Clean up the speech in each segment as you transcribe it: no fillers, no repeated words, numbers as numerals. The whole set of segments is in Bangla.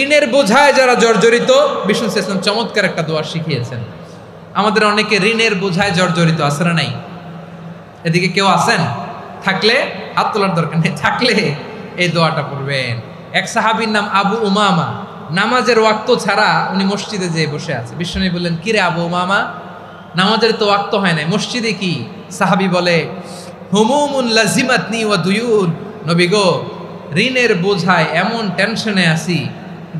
ঋণের বোঝায় যারা জর্জরিত, বিষ্ণু ইসলাম চমৎকার একটা দোয়া শিখিয়েছেন। আমাদের অনেকে ঋণের বোঝায় জর্জরিত, আছে না নাই? এদিকে কেউ আছেন? থাকলে হাত তোলার দরকার নেই, থাকলে এই দোয়াটা পড়বেন। এক সাহাবীর নাম আবু উমামা, নামাজের ওয়াক্ত ছাড়া উনি মসজিদে যেয়ে বসে আছে। বিষ্ণু বললেন, কিরে আবু উমামা, নামাজের তো ওয়াক্ত হয় নাই, মসজিদে কি? সাহাবী বলে, হুমুমুন লাজিমাতনি ওয়া দুয়ুন, নবী গো, ঋণের বোঝায় এমন টেনশনে আছি,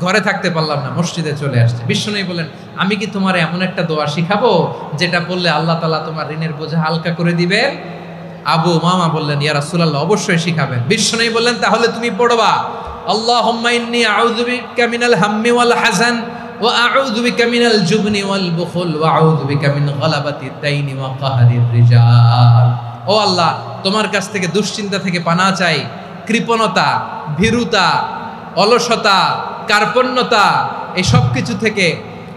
ঘরে থাকতে পারলাম না, মসজিদে চলে আসছে। বিষ্ণু বলেন, আমি কি তোমার এমন একটা দোয়া শিখাবো যেটা বললে আল্লাহ তাআলা তোমার ঋণের বোঝা হালকা করে দিবে? আবু উমামা বললেন, ইয়া রাসূলুল্লাহ, অবশ্যই শিখাবেন। বিষ্ণু বললেন, তাহলে তুমি পড়বা, আল্লাহুম্মা ইন্নী আউযু বিকা মিনাল হাম্মি ওয়াল হাযান ওয়া আউযু বিকা মিনাল জুবনি ওয়াল বুখল ওয়া আউযু বিকা মিন গালাবাতিদ দাইনি ওয়া কাহরির রিজাল। ও আল্লাহ, তোমার কাছ থেকে দুশ্চিন্তা থেকে পানাহ চাই, কৃপণতা, ভীরুতা, অলসতা, কার্পণ্যতা, এই সব কিছু থেকে,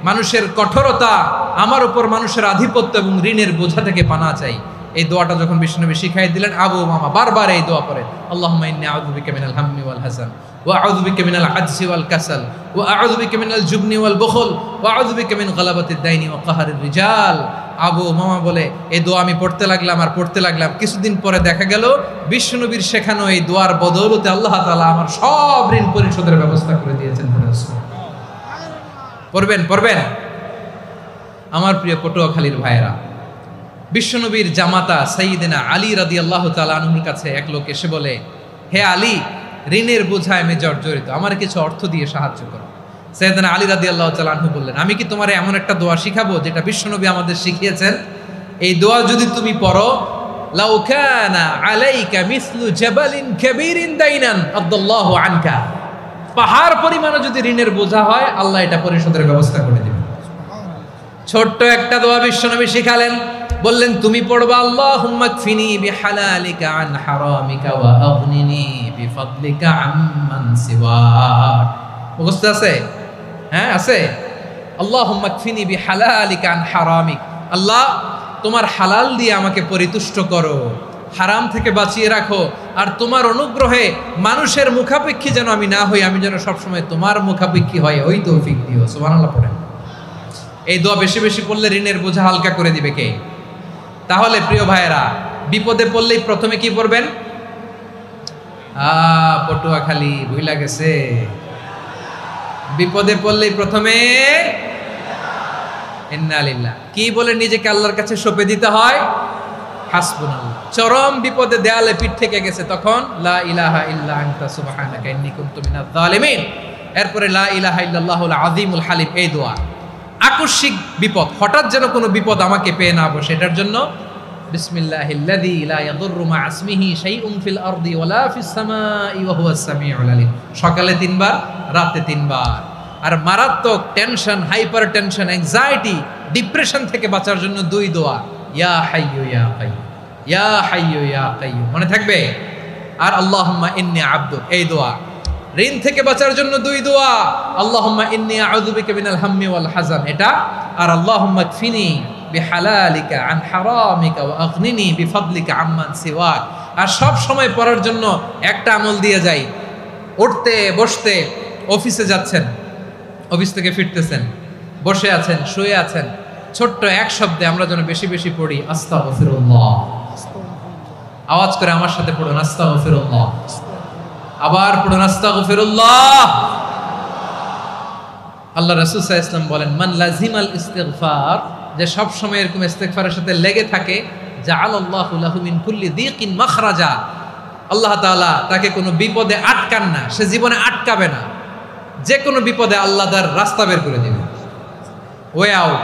মানুষের কঠোরতা, আমার উপর মানুষের আধিপত্য এবং ঋণের বোঝা থেকে পানাহ চাই। এই দোয়াটা যখন বিশ্বনবী শিখাই দিলেন, আবু উমামা বারবার এই দোয়া পড়েন, আল্লাহুম্মা ইন্নী আউযু বিকা মিনাল হাম্মি ওয়াল হাযান ওয়া আউযু বিকা মিনাল আজজি ওয়াল কাসাল ওয়া আউযু বিকা মিনাল জুবনি ওয়াল বুখল ওয়া আউযু বিকা মিন গালাবাতিদ দাইনি ওয়া কাহরির রিজাল। আবু উমামা বলে, এই দোয়া আমি পড়তে লাগলাম আর পড়তে লাগলাম, কিছুদিন পরে দেখা গেল বিশ্বনবীর শেখানো এই দোয়ার বদৌলতে আল্লাহ তাআলা আমার সব ঋণ পরিশোধের ব্যবস্থা করে দিয়েছেন। পড়বেন পড়বেন। আমার প্রিয় পটুয়াখালীর ভাইয়েরা, বিশ্বনবীর জামাতা সাইয়্যিদিনা আলী রাদিয়াল্লাহু তাআলা আনহুর কাছে এক লোক এসে বলে, হে আলী, ঋণের বোঝায় আমি জর্জরিত, আমার কিছু অর্থ দিয়ে সাহায্য করো। সাইয়্যিদিনা আলী রাদিয়াল্লাহু তাআলা আনহু বললেন, আমি কি তোমার এমন একটা দোয়া শিখাবো যেটা বিশ্বনবী আমাদের শিখিয়েছেন? এই দোয়া যদি তুমি পড়ো, লাউ কানা আলাইকা মিসলু জাবালিন কাবীরিন দাইনান আদাল্লাহু আনকা, পাহাড় পরিমাণও যদি ঋণের বোঝা হয়, আল্লাহ এটা পরিশোধের ব্যবস্থা করে দিবেন। ছোট্ট একটা দোয়া বিশ্বনবী শিখালেন, বললেন, তুমি পড়বা, আল্লাহুম্মা কফিনি বিহালালিকা আন হারামিকা ওয়া আগনিনি বিফাদলিকা আম্মান সিওয়াক। মুখস্থ আছে? হ্যাঁ, আছে। আল্লাহুম্মা কফিনি বিহালালিকা আন হারামিক, আল্লাহ তোমার হালাল দিয়ে আমাকে পরিতুষ্ট করো, হারাম থেকে বাঁচিয়ে রাখো, আর তোমার অনুগ্রহে মানুষের মুখাপেক্ষী যেন আমি না হই, আমি যেন সবসময় তোমার মুখাপেক্ষী হয়, ওই তৌফিক দিও। সুবহানাল্লাহ পড়েন। এই দোয়া বেশি বেশি পড়লে ঋণের বোঝা হালকা করে দিবে কে? তাহলে প্রিয় ভাইয়েরা, বিপদে পড়লেই প্রথমে কি পড়বেন? পটুয়াখালী ভুইলা গেছে, বিপদে পড়লেই প্রথমে ইন্না লিল্লাহ কি বলে নিজেকে আল্লাহর কাছে সঁপে দিতে হয়? হাসবুনাল্লাহ। চরম বিপদে দেয়ালে পিঠ থেকে গেছে, তখন লা ইলাহা ইল্লা আনতা সুবহানাকা ইন্নী কুনতু মিনাজ জালিমিন। এরপরে লা ইলাহা ইল্লাল্লাহুল আযীমুল হালিম, এই দোয়া। আকস্মিক বিপদ, হঠাৎ যেন কোনো বিপদ আমাকে পেয়ে না বসে, এটার জন্য বিসমিল্লাহিল্লাযী লা ইয়াদুররু মা ইসমিহি শাইউন ফিল আরদি ওয়ালা ফিস সামাই ওয়া হুয়াস সামিউল আলীম। সকালে 3 বার, রাতে 3 বার। আর মারাত্মক tension, hyper tension, anxiety, depression থেকে বাঁচার জন্য 2 দোয়া, ইয়া হাইয়্যু ইয়া কাইয়্যুম, ইয়া হাইয়্যু ইয়া কাইয়্যুম, মনে থাকবে? আর আল্লাহুম্মা ইন্নী আবদুক, এই দোয়া। ঋণ থেকে বাঁচার জন্য 2 দোয়া, আল্লাহুম্মা ইন্নী আউযু বিকা মিনাল হাম্মি ওয়াল হাযান, এটা। আর আল্লাহুম্মা কফিনি বিহালালিকা আন হারামিকা ওয়া আগনিনি বিফাদলিকা আম্মান সিওয়াক। আর সব সময় পড়ার জন্য একটা আমল দিয়ে যাই, উঠতে বসতে, অফিসে যাচ্ছেন, অফিস থেকে ফিরতেছেন, বসে আছেন, শুয়ে আছেন, ছোট্ট এক শব্দে আমরা যেন বেশি বেশি পড়ি আস্তাগফিরুল্লাহ। আওয়াজ করে আমার সাথে পড়ুন, আস্তাগফিরুল্লাহ। আবার পড়ুন, আস্তাগফিরুল্লাহ। আল্লাহ রাসূল সাল্লাল্লাহু আলাইহি ওয়াসাল্লাম বলেন, মান লাজিমাল ইস্তিগফার, যে সব সময় এরকম ইস্তিগফারের সাথে লেগে থাকে, জাআলাল্লাহু লাহু মিন কুল্লি যিকিন মাখরাজা, আল্লাহ তাআলা তাকে কোনো বিপদে আটকান না, সে জীবনে আটকাবে না, যে কোনো বিপদে আল্লাহ তার রাস্তা বের করে দিবে। Way out,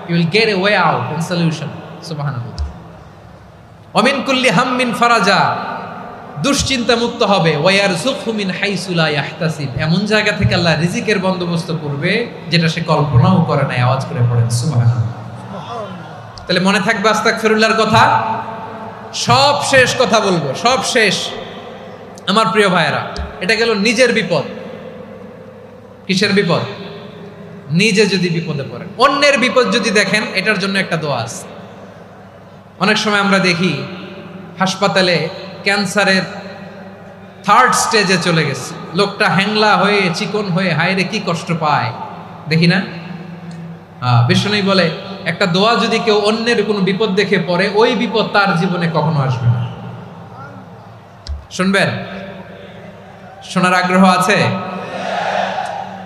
you will get a way out and solution. সুবহানাল্লাহ। ওয়া মিন কুল্লি হাম্মিন ফারাজা, দুশ্চিন্তা মুক্ত হবে। ওয়ারযুকহু মিন হাইসু লা ইয়াহতাসিব, এমন জায়গা থেকে আল্লাহ রিজিকের বন্দোবস্ত করবে যেটা সে কল্পনাও করে নাই। আওয়াজ করে পড়েন সুবহানাল্লাহ। তাহলে মনে থাকবে আস্তাগফিরুল্লাহর কথা। সব শেষ কথা বলবো, সব শেষ। আমার প্রিয় ভাইয়েরা, এটা গেল নিজের বিপদ। কিসের বিপদ? নিজে যদি বিপদে পড়েন। অন্যের বিপদ যদি দেখেন, এটার জন্য একটা দোয়া আছে। অনেক সময় আমরা দেখি হাসপাতালে ক্যান্সারের থার্ড স্টেজে চলে গেছে, লোকটা হ্যাংলা হয়ে চিকন হয়ে হায়রে কি কষ্ট পায় দেখি না। বিষ্ণু বলে একটা দোয়া যদি কেউ অন্যের কোনো বিপদ দেখে পড়ে, ওই বিপদ তার জীবনে কখনো আসবে না। শুনবেন? শোনার আগ্রহ আছে?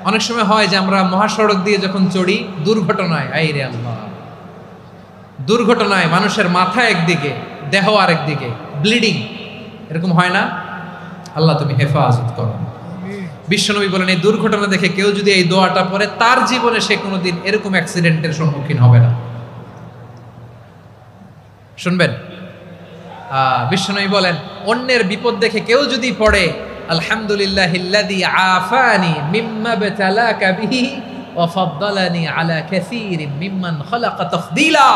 অনেক সময় হয় যে আমরা মহাসড়ক দিয়ে যখন চড়ি, দুর্ঘটনায় আইরে আল্লাহ, দুর্ঘটনায় মানুষের মাথা একদিকে, দেহ আরেকদিকে, ব্লিডিং, এরকম হয় না? আল্লাহ তুমি হেফাজত করো। বিশ্বনবী বলেন এই দুর্ঘটনা দেখে কেউ যদি এই দোয়াটা পড়ে, তার জীবনে সে কোনোদিন এরকম অ্যাক্সিডেন্টের সম্মুখীন হবে না। শুনবেন? বিশ্বনবী বলেন অন্যের বিপদ দেখে কেউ যদি পড়ে, আলহামদুলিল্লাহিল্লাযী আফানি মিম্মা বতালাকা বিহি ওয়া ফাদ্দালানি আলা কাসীরিম মিম্মান খালাকা তাফদীলা,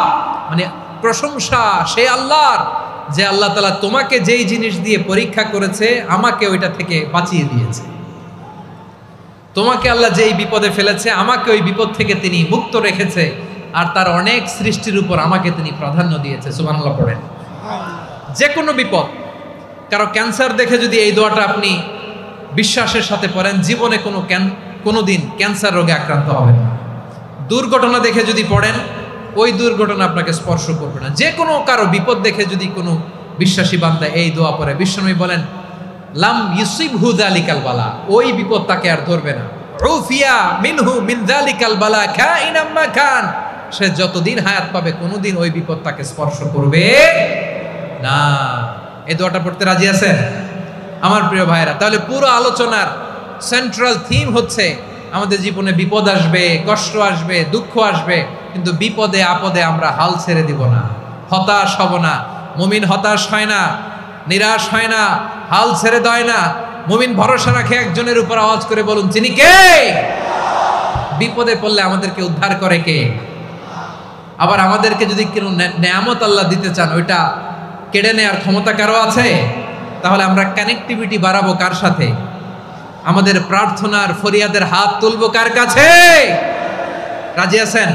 মানে প্রশংসা সে আল্লাহর, যে আল্লাহ তাআলা তোমাকে যেই জিনিস দিয়ে পরীক্ষা করেছে আমাকে ওইটা থেকে বাঁচিয়ে দিয়েছে। তোমাকে আল্লাহ যেই বিপদে ফেলেছে আমাকে ওই বিপদ থেকে তিনি মুক্ত রেখেছে, আর তার অনেক সৃষ্টির উপর আমাকে তিনি প্রাধান্য দিয়েছে। সুবহানাল্লাহ পড়েন। যে কোনো বিপদ, কারো ক্যান্সার দেখে যদি এই দোয়াটা আপনি বিশ্বাসের সাথে পড়েন, জীবনে কোনোদিন ক্যান্সার রোগে আক্রান্ত হবেন না। দুর্ঘটনা দেখে যদি পড়েন, ওই দুর্ঘটনা আপনাকে স্পর্শ করবে না। যে কোনো কারো বিপদ দেখে যদি কোনো বিশ্বাসী বান্দা এই দোয়া পড়ে, বিশ্বনবী বলেন লাম ইউসিবহু যালিকাল বালা, ওই বিপদ তাকে আর ধরবে না। উফিয়া মিনহু মিন যালিকাল বালা কাইনাম মা কান, সে যতদিন হায়াত পাবে কোনোদিন ওই বিপদ তাকে স্পর্শ করবে না। এই দোয়াটা পড়তে রাজি আছেন আমার প্রিয় ভাইরা? তাহলে পুরো আলোচনার সেন্ট্রাল থিম হচ্ছে আমাদের জীবনে বিপদ আসবে, কষ্ট আসবে, দুঃখ আসবে, কিন্তু বিপদে আপদে আমরা হাল ছেড়ে দিব না, হতাশ হব না। মুমিন হতাশ হয় না, নিরাশ হয় না, হাল ছেড়ে দেয় না। মুমিন ভরসা রাখে একজনের উপর। আওয়াজ করে বলুন তিনি কে? বিপদে পড়লে আমাদেরকে উদ্ধার করে কে? আবার আমাদেরকে যদি কোনো নেয়ামত আল্লাহ দিতে চান, ওইটা কেড়ে নেওয়ার ক্ষমতা কারো আছে? তাহলে আমরা কানেক্টিভিটি বাড়াবো কার সাথে? আমাদের প্রার্থনার ফরিয়াদের হাত তুলবো কার কাছে? রাজি আছেন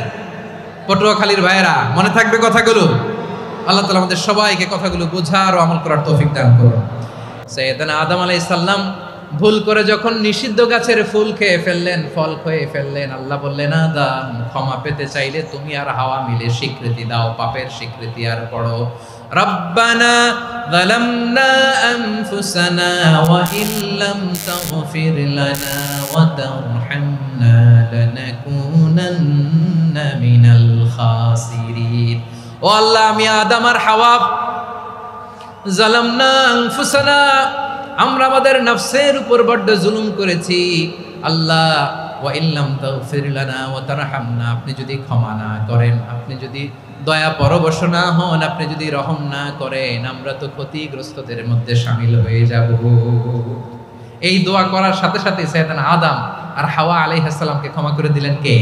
পটুয়াখালীর ভাইয়েরা? মনে থাকবে কথাগুলো? আল্লাহ তাআলা আমাদের সবাইকে কথাগুলো বোঝার ও আমল করার তৌফিক দান করুন। সাইয়েদনা আদম আলাইহিস সালাম ভুল করে যখন নিষিদ্ধ গাছের ফুল খেয়ে ফেললেন, ফল খেয়ে ফেললেন, আল্লাহ বললেন আদম ক্ষমা পেতে চাইলে তুমি আর হাওয়া মিলে স্বীকৃতি দাও, পাপের স্বীকৃতি আর পড়ো রব্বানা যালামনা আনফুসানা ওয়া ইল্লাম তাগফির লানা ওয়া তারহামনা লানাকুনান্না মিনাল খাসিরিন। ও আল্লাহ, আমি আদম আর হাওয়া যালামনা আনফুসানা, আমরা আমাদের নফসের উপর বড্ড জুলুম করেছি। আল্লাহ ওয়া ইল্লাম তাগফির লানা ওয়া তারহামনা, আপনি যদি ক্ষমা না করেন, আপনি যদি দয়া পরবশ না হন, আপনি যদি রহম না করেন, আমরা তো ক্ষতিগ্রস্তদের মধ্যে শামিল হয়ে যাব। এই দোয়া করার সাথে সাথে সাইয়েদনা আদম আর হাওয়া আলাইহিস সালামকে ক্ষমা করে দিলেন কে?